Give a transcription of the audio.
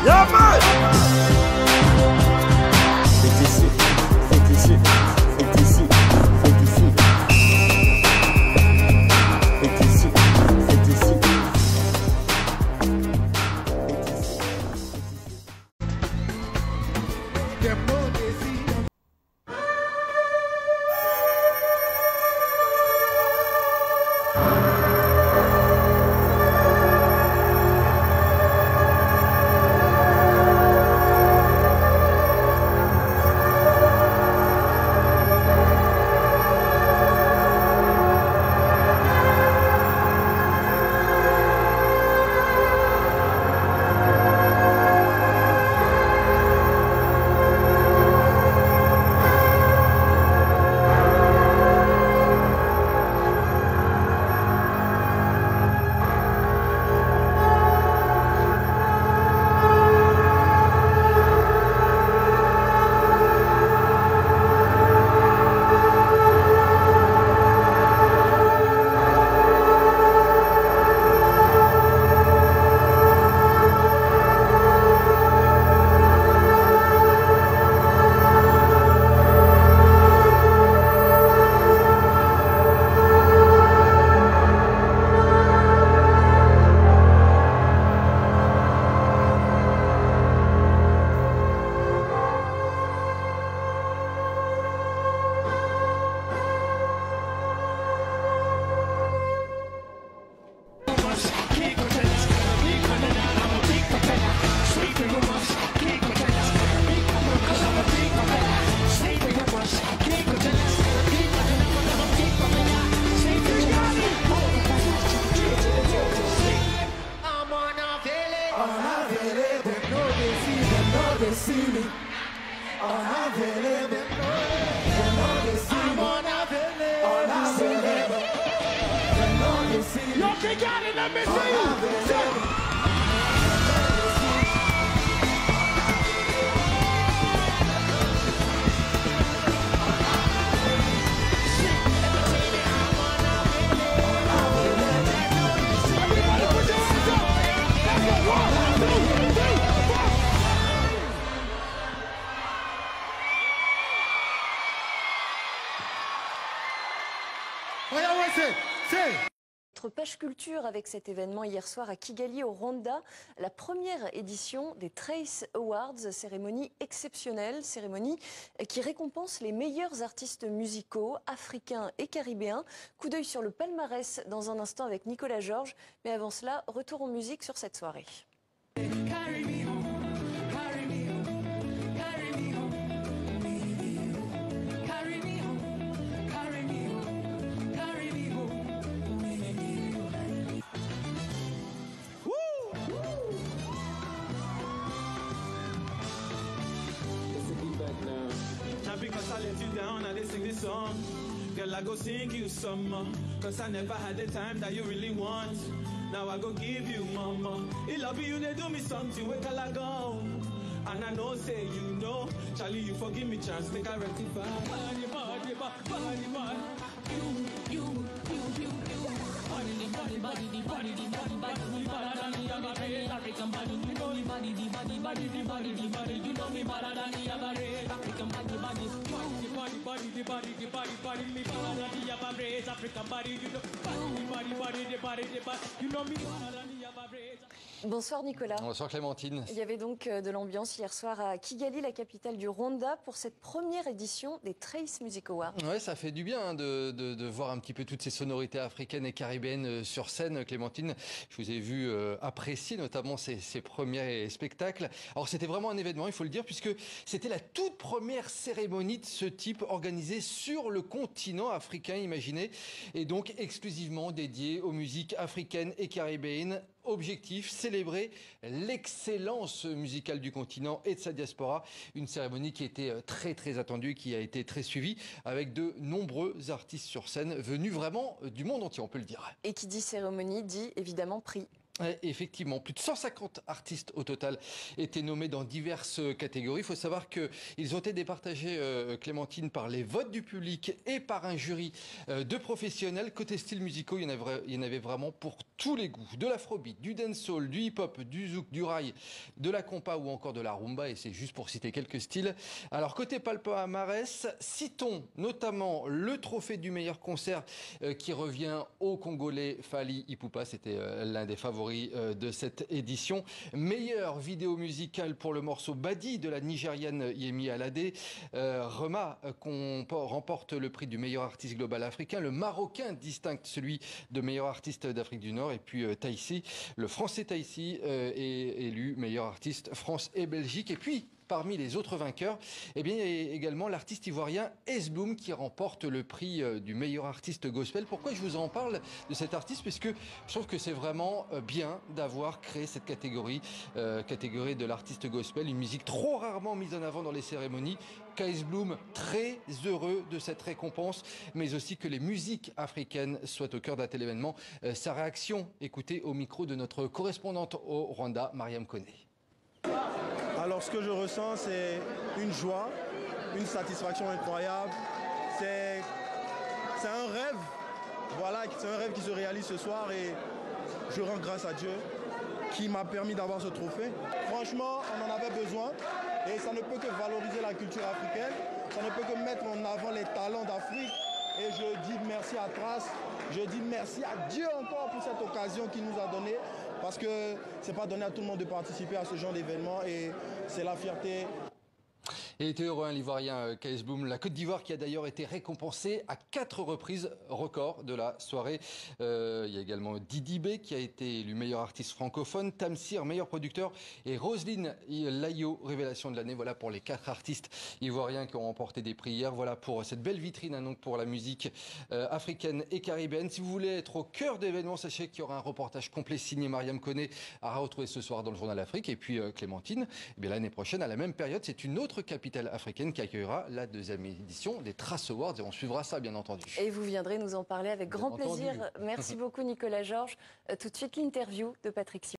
Yeah, man. C'est ici, c'est ici, c'est ici, c'est ici. C'est ici, c'est ici. Notre page culture avec cet événement hier soir à Kigali au Rwanda, la première édition des Trace Awards, cérémonie exceptionnelle, cérémonie qui récompense les meilleurs artistes musicaux africains et caribéens. Coup d'œil sur le palmarès dans un instant avec Nicolas Georges, mais avant cela, retour en musique sur cette soirée. Because I let you down, I didn't sing this song. Girl, I go sing you some more. Cause I never had the time that you really want. Now I go give you mama. I love you, they do me something, wake I go. And I know, say you know. Charlie, you forgive me chance, make I rectify. Body, body, body, body. You. Body, body, body, body, body, body, African body, you know me body, the body, body, the body, the body, you know me better than the average. African body, body, body, body, the body, the body, body, me better than the average. African body, you know, body, body, the body, the body, you know me better than the average. Bonsoir Nicolas. Bonsoir Clémentine. Il y avait donc de l'ambiance hier soir à Kigali, la capitale du Rwanda, pour cette première édition des Trace Music Awards. Ouais, ça fait du bien hein, de voir un petit peu toutes ces sonorités africaines et caribéennes sur scène, Clémentine. Je vous ai vu apprécier notamment ces premiers spectacles. Alors c'était vraiment un événement, il faut le dire, puisque c'était la toute première cérémonie de ce type organisée sur le continent africain, imaginez, et donc exclusivement dédiée aux musiques africaines et caribéennes. Objectif, célébrer l'excellence musicale du continent et de sa diaspora. Une cérémonie qui était très attendue, qui a été très suivie avec de nombreux artistes sur scène venus vraiment du monde entier, on peut le dire. Et qui dit cérémonie dit évidemment prix. Effectivement, plus de 150 artistes au total étaient nommés dans diverses catégories. Il faut savoir qu'ils ont été départagés, Clémentine, par les votes du public et par un jury de professionnels. Côté styles musicaux, il y en avait vraiment pour tous les goûts. De l'afrobeat, du dancehall, du hip-hop, du zouk, du rail, de la compa ou encore de la rumba. Et c'est juste pour citer quelques styles. Alors, côté palmarès, citons notamment le trophée du meilleur concert qui revient au Congolais Fally Ipupa. C'était l'un des favoris de cette édition. Meilleure vidéo musicale pour le morceau Badi de la Nigériane Yemi Alade. Rema remporte le prix du meilleur artiste global africain. Le Marocain distincte celui de meilleur artiste d'Afrique du Nord. Et puis Taïsi, le Français Taïsi est élu meilleur artiste France et Belgique. Et puis parmi les autres vainqueurs, eh bien, il y a également l'artiste ivoirien S Bloom qui remporte le prix du meilleur artiste gospel. Pourquoi je vous en parle de cet artiste? Parce que je trouve que c'est vraiment bien d'avoir créé cette catégorie de l'artiste gospel, une musique trop rarement mise en avant dans les cérémonies. S Bloom, très heureux de cette récompense, mais aussi que les musiques africaines soient au cœur d'un tel événement. Sa réaction, écoutez au micro de notre correspondante au Rwanda, Mariam Koné. Alors ce que je ressens, c'est une joie, une satisfaction incroyable. C'est un rêve, voilà, c'est un rêve qui se réalise ce soir et je rends grâce à Dieu qui m'a permis d'avoir ce trophée. Franchement, on en avait besoin et ça ne peut que valoriser la culture africaine, ça ne peut que mettre en avant les talents d'Afrique. Et je dis merci à Trace, je dis merci à Dieu encore pour cette occasion qu'il nous a donnée. Parce que ce n'est pas donné à tout le monde de participer à ce genre d'événement et c'est la fierté. Et il était heureux, l'Ivoirien S Bloom. La Côte d'Ivoire qui a d'ailleurs été récompensée à 4 reprises, record de la soirée. Il y a également Didi B qui a été élu meilleur artiste francophone, Tamsir, meilleur producteur, et Roselyne Layo, révélation de l'année. Voilà pour les 4 artistes ivoiriens qui ont remporté des prix hier. Voilà pour cette belle vitrine donc pour la musique africaine et caribéenne. Si vous voulez être au cœur de l'événement, sachez qu'il y aura un reportage complet signé Mariam Koné à retrouver ce soir dans le Journal Afrique. Et puis Clémentine, eh bien, l'année prochaine, à la même période, c'est une autre capitale africaine qui accueillera la 2e édition des Trace Awards et on suivra ça bien entendu. Et vous viendrez nous en parler avec grand plaisir. Merci beaucoup Nicolas Georges. Tout de suite l'interview de Patrick Sion.